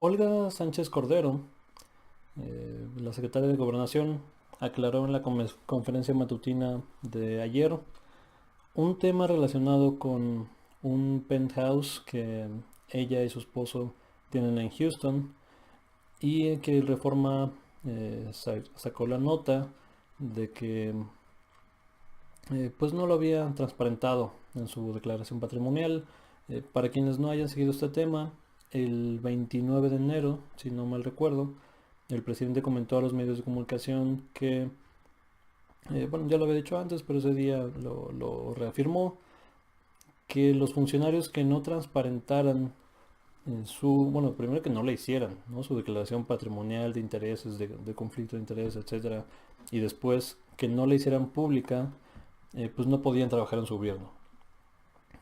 Olga Sánchez Cordero, la secretaria de Gobernación, aclaró en la conferencia matutina de ayer un tema relacionado con un penthouse que ella y su esposo tienen en Houston y que Reforma sacó la nota de que pues no lo había transparentado en su declaración patrimonial. Para quienes no hayan seguido este tema, el 29 de enero, si no mal recuerdo, el presidente comentó a los medios de comunicación que, bueno, ya lo había dicho antes, pero ese día lo reafirmó, que los funcionarios que no transparentaran en su, bueno, primero que no le hicieran, ¿no? Su declaración patrimonial de intereses, de conflicto de interés, etcétera, y después que no la hicieran pública, pues no podían trabajar en su gobierno,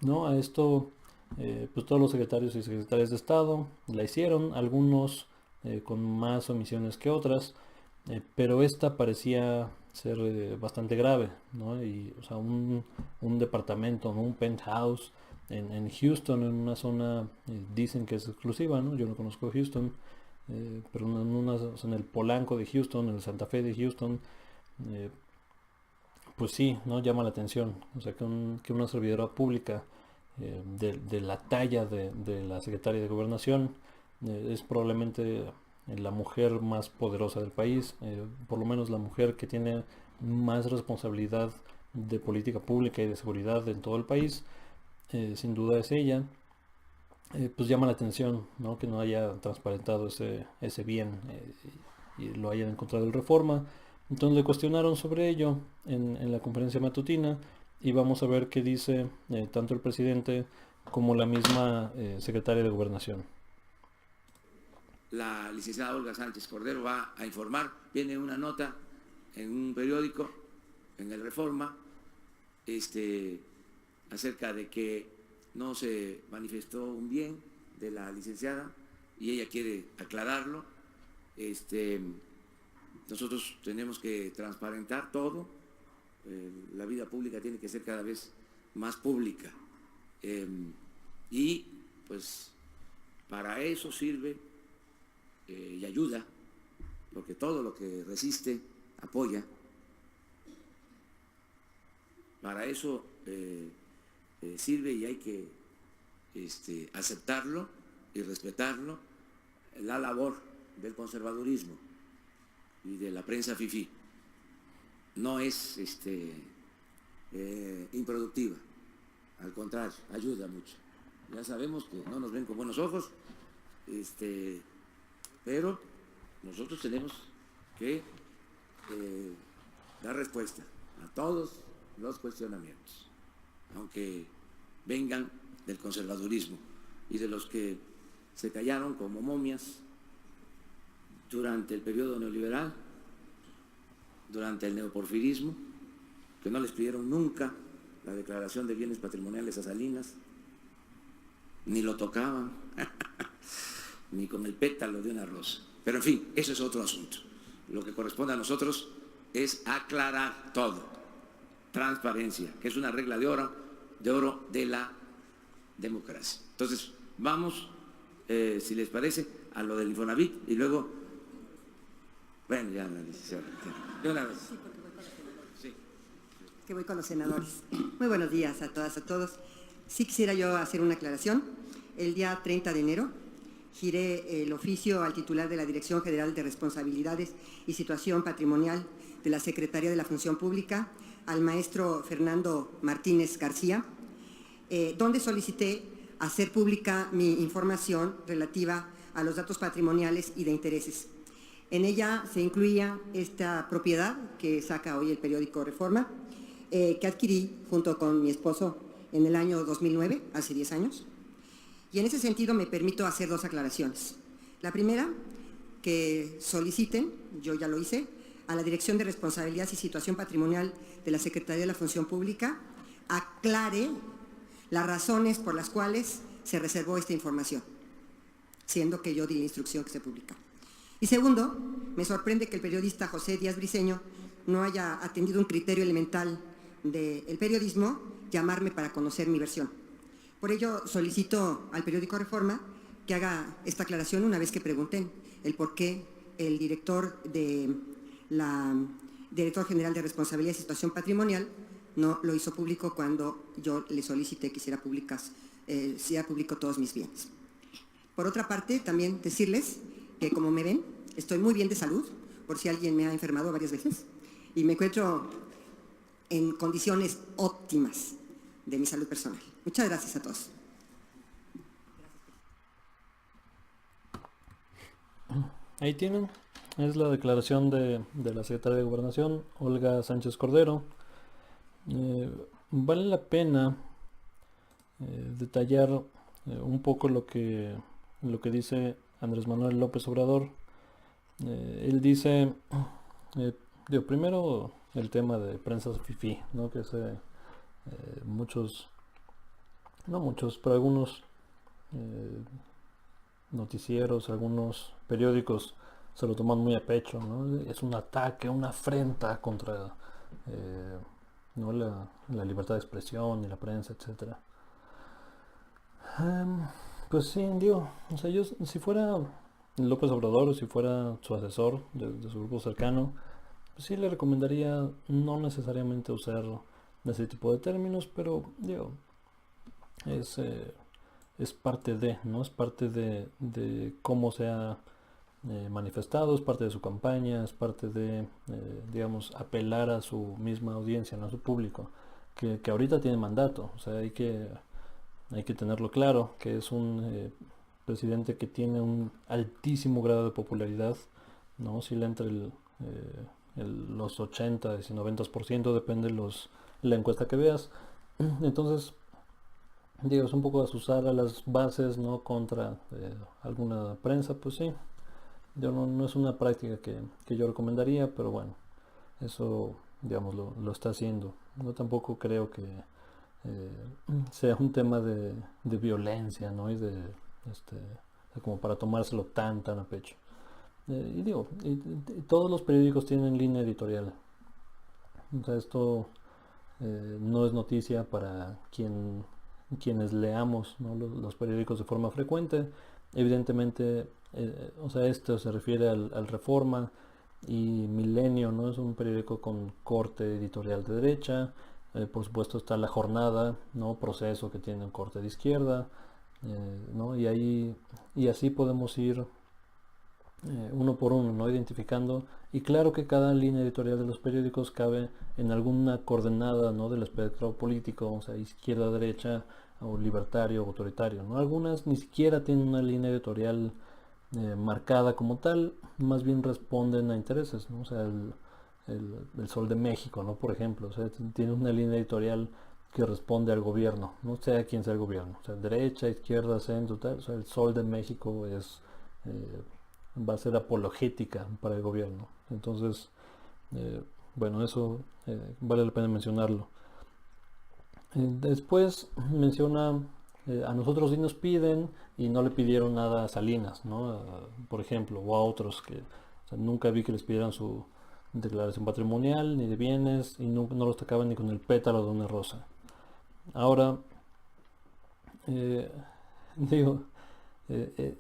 ¿no? A esto, pues todos los secretarios y secretarias de Estado la hicieron, algunos con más omisiones que otras, pero esta parecía ser bastante grave, ¿no? Y, o sea, un departamento, ¿no? Un penthouse en Houston, en una zona, dicen que es exclusiva, ¿no? Yo no conozco Houston, pero o sea, en el Polanco de Houston, en el Santa Fe de Houston, eh, pues sí, ¿no? Llama la atención. O sea, que una servidora pública de la talla de la secretaria de Gobernación es probablemente la mujer más poderosa del país, por lo menos la mujer que tiene más responsabilidad de política pública y de seguridad en todo el país, sin duda es ella. Pues llama la atención, ¿no? Que no haya transparentado ese bien y lo hayan encontrado en Reforma. Entonces le cuestionaron sobre ello en la conferencia matutina y vamos a ver qué dice tanto el presidente como la misma secretaria de Gobernación. La licenciada Olga Sánchez Cordero va a informar, viene una nota en un periódico, en el Reforma, acerca de que no se manifestó un bien de la licenciada y ella quiere aclararlo. Nosotros tenemos que transparentar todo, la vida pública tiene que ser cada vez más pública y pues para eso sirve y ayuda, porque todo lo que resiste apoya. Para eso sirve y hay que aceptarlo y respetarlo, la labor del conservadurismo y de la prensa fifí. No es improductiva, al contrario, ayuda mucho. Ya sabemos que no nos ven con buenos ojos, pero nosotros tenemos que dar respuesta a todos los cuestionamientos, aunque vengan del conservadurismo y de los que se callaron como momias durante el periodo neoliberal, durante el neoporfirismo, que no les pidieron nunca la declaración de bienes patrimoniales a Salinas, ni lo tocaban, ni con el pétalo de una rosa. Pero en fin, eso es otro asunto. Lo que corresponde a nosotros es aclarar todo. Transparencia, que es una regla de oro de la democracia. Entonces, vamos, si les parece, a lo del Infonavit y luego, bueno, ya la licenciada. De una vez. Sí. Que voy con los senadores. Muy buenos días a todas, a todos. Sí quisiera yo hacer una aclaración. El día 30 de enero giré el oficio al titular de la Dirección General de Responsabilidades y Situación Patrimonial de la Secretaría de la Función Pública, al maestro Fernando Martínez García, donde solicité hacer pública mi información relativa a los datos patrimoniales y de intereses. En ella se incluía esta propiedad que saca hoy el periódico Reforma, que adquirí junto con mi esposo en el año 2009, hace 10 años. Y en ese sentido me permito hacer dos aclaraciones. La primera, que soliciten, yo ya lo hice, a la Dirección de Responsabilidades y Situación Patrimonial de la Secretaría de la Función Pública, aclare las razones por las cuales se reservó esta información, siendo que yo di la instrucción que se publica. Y segundo, me sorprende que el periodista José Díaz Briceño no haya atendido un criterio elemental del periodismo, llamarme para conocer mi versión. Por ello solicito al periódico Reforma que haga esta aclaración una vez que pregunten el por qué el director general de Responsabilidad y Situación Patrimonial no lo hizo público cuando yo le solicité que hiciera público todos mis bienes. Por otra parte, también decirles que, como me ven, estoy muy bien de salud, por si alguien me ha enfermado varias veces, y me encuentro en condiciones óptimas de mi salud personal. Muchas gracias a todos. Ahí tienen, es la declaración de la secretaria de Gobernación, Olga Sánchez Cordero. Vale la pena detallar un poco lo que dice Andrés Manuel López Obrador. Él dice, primero el tema de prensa fifí, ¿no? Que muchos, no muchos, pero algunos noticieros, algunos periódicos se lo toman muy a pecho, ¿no? Es un ataque, una afrenta contra ¿no? la libertad de expresión y la prensa, etcétera. Pues sí, digo, o sea, yo si fuera López Obrador o si fuera su asesor de su grupo cercano, pues sí le recomendaría no necesariamente usar ese tipo de términos, pero digo, es parte de, ¿no? Es parte de cómo se ha manifestado, es parte de su campaña, es parte de, digamos, apelar a su misma audiencia, ¿no? A su público, que ahorita tiene mandato, o sea, hay que tenerlo claro, que es un presidente que tiene un altísimo grado de popularidad, ¿no? Oscila entre los 80 y 90%, depende la encuesta que veas. Entonces, digo, es un poco asusar a las bases, ¿no? Contra alguna prensa, pues sí. No es una práctica que yo recomendaría, pero bueno, eso, digamos, lo está haciendo. Yo tampoco creo que sea un tema de violencia, ¿no? Y como para tomárselo tan a pecho. Y digo, y todos los periódicos tienen línea editorial. O sea, esto no es noticia para quienes leamos, ¿no? los periódicos de forma frecuente. Evidentemente, o sea, esto se refiere al Reforma y Milenio, ¿no? Es un periódico con corte editorial de derecha. Por supuesto está La Jornada, ¿no? Proceso, que tiene un corte de izquierda, ¿no? Y así podemos ir uno por uno, ¿no? Identificando, y claro que cada línea editorial de los periódicos cabe en alguna coordenada, ¿no? Del espectro político, o sea, izquierda, derecha, o libertario, autoritario, ¿no? Algunas ni siquiera tienen una línea editorial marcada como tal, más bien responden a intereses, ¿no? O sea, el Sol de México, ¿no? Por ejemplo, o sea, tiene una línea editorial que responde al gobierno, no sea quién sea el gobierno, o sea, derecha, izquierda, centro, tal. O sea, el Sol de México va a ser apologética para el gobierno. Entonces, bueno, eso vale la pena mencionarlo. Después menciona, a nosotros sí nos piden, y no le pidieron nada a Salinas, ¿no? Por ejemplo, o a otros que, o sea, nunca vi que les pidieran su declaración patrimonial, ni de bienes, y no los tocaban ni con el pétalo de una rosa. Ahora, digo,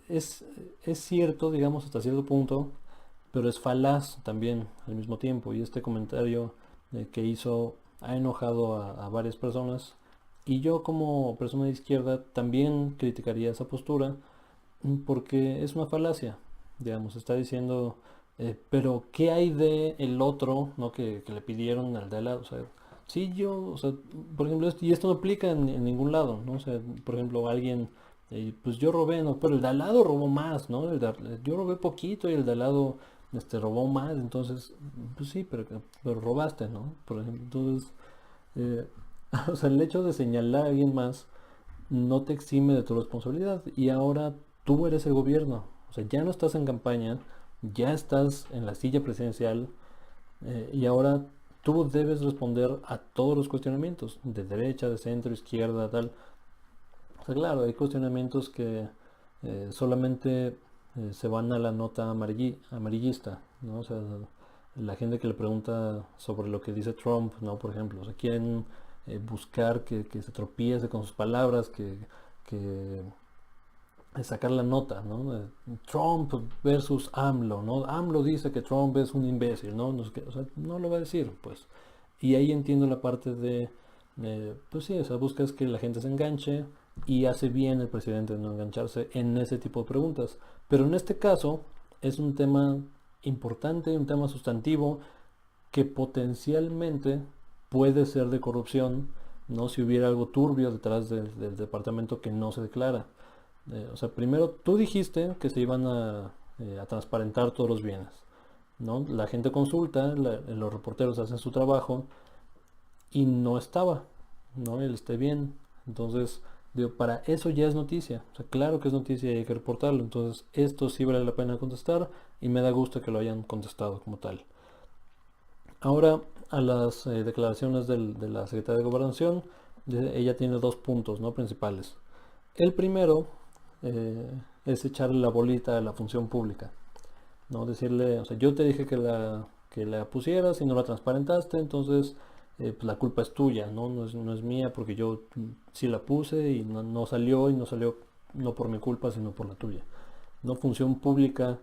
es cierto, digamos, hasta cierto punto, pero es falaz también al mismo tiempo, y este comentario que hizo ha enojado a varias personas, y yo, como persona de izquierda, también criticaría esa postura, porque es una falacia. Digamos, está diciendo, pero ¿qué hay de el otro, ¿no? Que le pidieron al de al lado? O sea, sí, o sea, por ejemplo, y esto no aplica en ningún lado, ¿no? O sea, por ejemplo, alguien, pues yo robé, ¿no? Pero el de al lado robó más, ¿no? Yo robé poquito y el de al lado robó más. Entonces, pues sí, pero robaste, ¿no? Por ejemplo, entonces, eh, o sea, el hecho de señalar a alguien más no te exime de tu responsabilidad, y ahora tú eres el gobierno. O sea, ya no estás en campaña, ya estás en la silla presidencial, y ahora tú debes responder a todos los cuestionamientos, de derecha, de centro, izquierda, tal. O sea, claro, hay cuestionamientos que solamente se van a la nota amarillista, ¿no? O sea, la gente que le pregunta sobre lo que dice Trump, ¿no? Por ejemplo, o sea, quieren buscar que se tropiece con sus palabras, que sacar la nota, ¿no? Trump versus AMLO, ¿no? AMLO dice que Trump es un imbécil, ¿no? No, o sea, no lo va a decir, pues. Y ahí entiendo la parte de, pues sí, o sea, buscas que la gente se enganche y hace bien el presidente no engancharse en ese tipo de preguntas. Pero en este caso es un tema importante, un tema sustantivo que potencialmente puede ser de corrupción, ¿no? Si hubiera algo turbio detrás del departamento que no se declara. O sea, primero tú dijiste que se iban a transparentar todos los bienes, ¿no? La gente consulta, los reporteros hacen su trabajo y no estaba, ¿no? Él esté bien. Entonces, digo, para eso ya es noticia. O sea, claro que es noticia y hay que reportarlo. Entonces, esto sí vale la pena contestar y me da gusto que lo hayan contestado como tal. Ahora, a las declaraciones de la secretaria de Gobernación, ella tiene dos puntos, ¿no?, principales. El primero es echarle la bolita a la función pública, ¿no? Decirle, o sea, yo te dije que la pusieras y no la transparentaste, entonces pues la culpa es tuya, ¿no? No es mía porque yo sí la puse y no salió y no salió no por mi culpa, sino por la tuya. No, función pública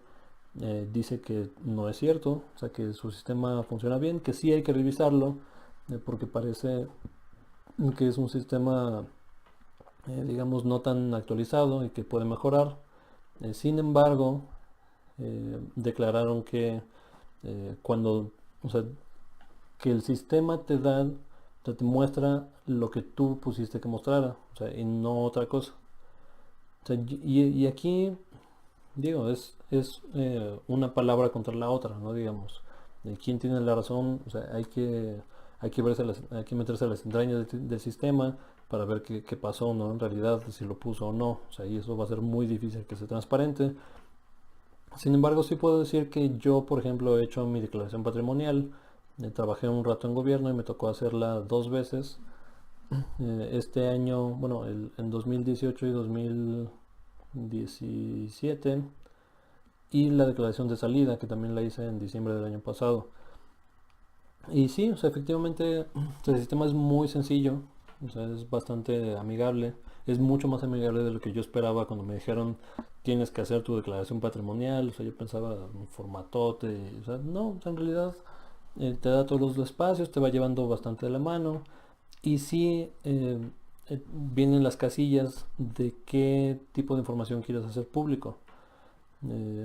dice que no es cierto, o sea, que su sistema funciona bien, que sí hay que revisarlo, porque parece que es un sistema, digamos, no tan actualizado y que puede mejorar. Sin embargo, declararon que cuando, o sea, que el sistema te da, te muestra lo que tú pusiste que mostrara, o sea, y no otra cosa. O sea, y aquí, digo, es una palabra contra la otra, ¿no? Digamos, quién tiene la razón, o sea, hay que hay que meterse a las entrañas del sistema para ver qué pasó, ¿no? En realidad, si lo puso o no, o sea, y eso va a ser muy difícil que sea transparente. Sin embargo, sí puedo decir que yo, por ejemplo, he hecho mi declaración patrimonial, trabajé un rato en gobierno y me tocó hacerla dos veces. Este año, bueno, en 2018 y 2017, y la declaración de salida, que también la hice en diciembre del año pasado. Y sí, o sea, efectivamente, el sistema es muy sencillo, o sea, es bastante amigable, es mucho más amigable de lo que yo esperaba cuando me dijeron tienes que hacer tu declaración patrimonial, o sea, yo pensaba un formatote, o sea, no, o sea, en realidad te da todos los espacios, te va llevando bastante de la mano y sí vienen las casillas de qué tipo de información quieres hacer público.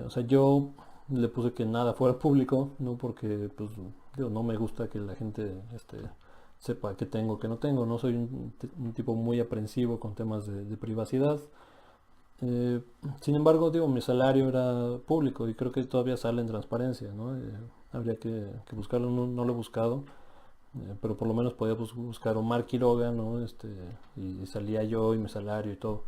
O sea, yo le puse que nada fuera público, ¿no? Porque, pues, digo, no me gusta que la gente sepa qué tengo, qué no tengo. No soy un tipo muy aprensivo con temas de privacidad. Eh, Sin embargo, digo, mi salario era público y creo que todavía sale en transparencia, ¿no? Habría que buscarlo, no lo he buscado, pero por lo menos podía buscar Omar Quiroga, ¿no? Y salía yo y mi salario y todo.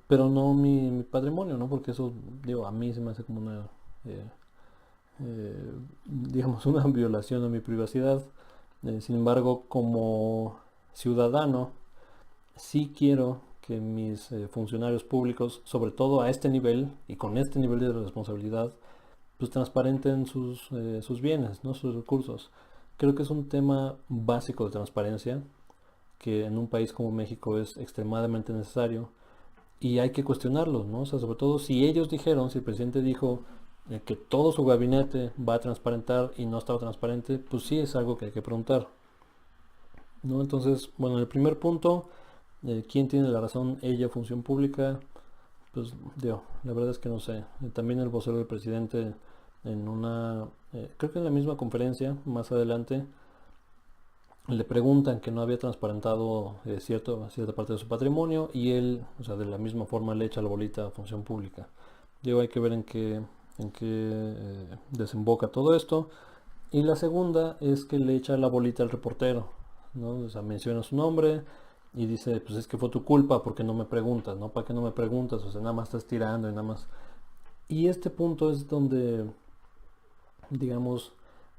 Pero no mi patrimonio, ¿no? Porque eso, digo, a mí se me hace como una, eh, digamos, una violación a mi privacidad. Sin embargo, como ciudadano, sí quiero que mis funcionarios públicos, sobre todo a este nivel y con este nivel de responsabilidad, pues transparenten sus bienes, ¿no? Sus recursos. Creo que es un tema básico de transparencia que en un país como México es extremadamente necesario y hay que cuestionarlos, ¿no? O sea, sobre todo si ellos dijeron, si el presidente dijo que todo su gabinete va a transparentar y no estaba transparente, pues sí es algo que hay que preguntar, ¿no? Entonces, bueno, el primer punto, ¿quién tiene la razón? Ella, función pública, pues digo, la verdad es que no sé. También el vocero del presidente en una, creo que en la misma conferencia, más adelante, le preguntan que no había transparentado cierta parte de su patrimonio y él, o sea, de la misma forma le echa la bolita a función pública. Digo, hay que ver en qué desemboca todo esto. Y la segunda es que le echa la bolita al reportero, ¿no? O sea, menciona su nombre y dice, pues es que fue tu culpa porque no me preguntas, ¿no? ¿Para qué no me preguntas? O sea, nada más estás tirando y nada más. Y este punto es donde, digamos,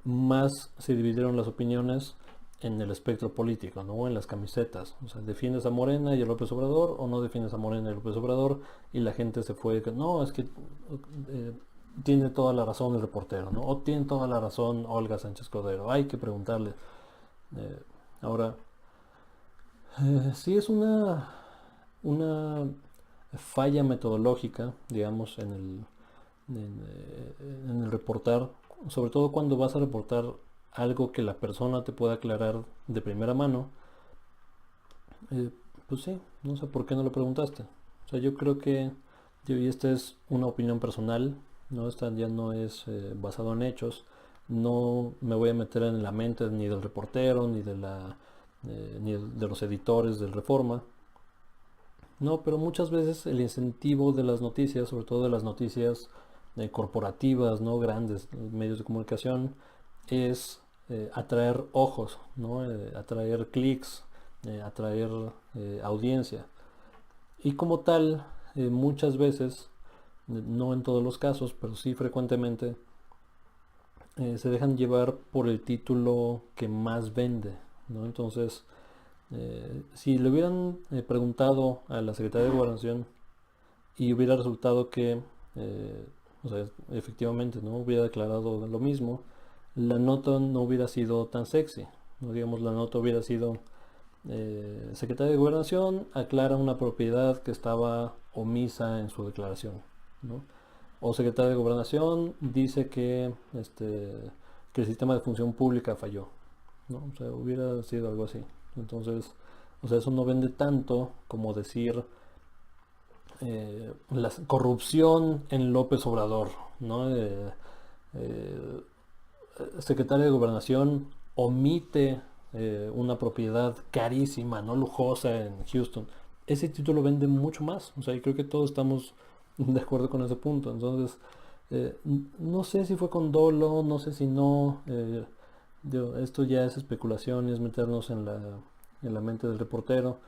más se dividieron las opiniones en el espectro político, ¿no? En las camisetas. O sea, ¿defiendes a Morena y a López Obrador o no defiendes a Morena y López Obrador? Y la gente se fue, no, es que tiene toda la razón el reportero, ¿no? O tiene toda la razón Olga Sánchez Cordero. Hay que preguntarle. Ahora, sí es una falla metodológica, digamos, en el reportar, sobre todo cuando vas a reportar algo que la persona te pueda aclarar de primera mano. Pues sí, no sé por qué no lo preguntaste. O sea, yo creo que, y esta es una opinión personal, ¿no? Esta ya no es basado en hechos. No me voy a meter en la mente ni del reportero, ni de los editores del Reforma. No, pero muchas veces el incentivo de las noticias, sobre todo de las noticias corporativas, ¿no? Grandes medios de comunicación, es atraer ojos, ¿no? Atraer clics, atraer audiencia. Y como tal, muchas veces, no en todos los casos, pero sí frecuentemente, se dejan llevar por el título que más vende, ¿no? Entonces, si le hubieran preguntado a la Secretaría de Gobernación y hubiera resultado que, o sea, efectivamente, no hubiera declarado lo mismo, la nota no hubiera sido tan sexy, ¿no? Digamos, la nota hubiera sido Secretaría de Gobernación aclara una propiedad que estaba omisa en su declaración, ¿no? O Secretaría de Gobernación dice que el sistema de función pública falló, ¿no? O sea, hubiera sido algo así. Entonces, o sea, eso no vende tanto como decir la corrupción en López Obrador, ¿no? Secretaria de Gobernación omite una propiedad carísima, no lujosa en Houston. Ese título vende mucho más. O sea, y creo que todos estamos de acuerdo con ese punto. Entonces, no sé si fue con dolo, no sé si no. Esto ya es especulación y es meternos en la mente del reportero.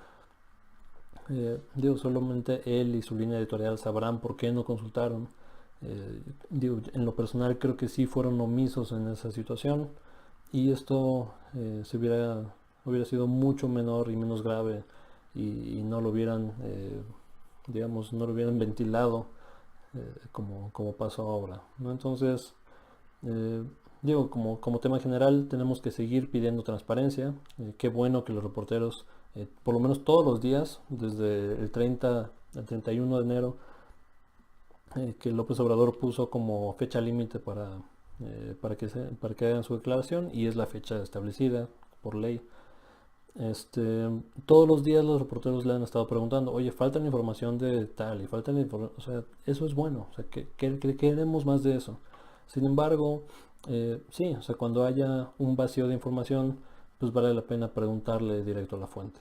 Solamente él y su línea editorial sabrán por qué no consultaron. En lo personal creo que sí fueron omisos en esa situación y esto hubiera sido mucho menor y menos grave y no lo hubieran, no lo hubieran ventilado como pasó ahora, ¿no? Entonces, como tema general tenemos que seguir pidiendo transparencia. Qué bueno que los reporteros, por lo menos todos los días, desde el 30 al 31 de enero, que López Obrador puso como fecha límite para que hagan su declaración, y es la fecha establecida por ley. Todos los días los reporteros le han estado preguntando, oye, falta la información de tal y falta la información, o sea, eso es bueno, o sea, que queremos más de eso. Sin embargo, sí, o sea, cuando haya un vacío de información, pues vale la pena preguntarle directo a la fuente.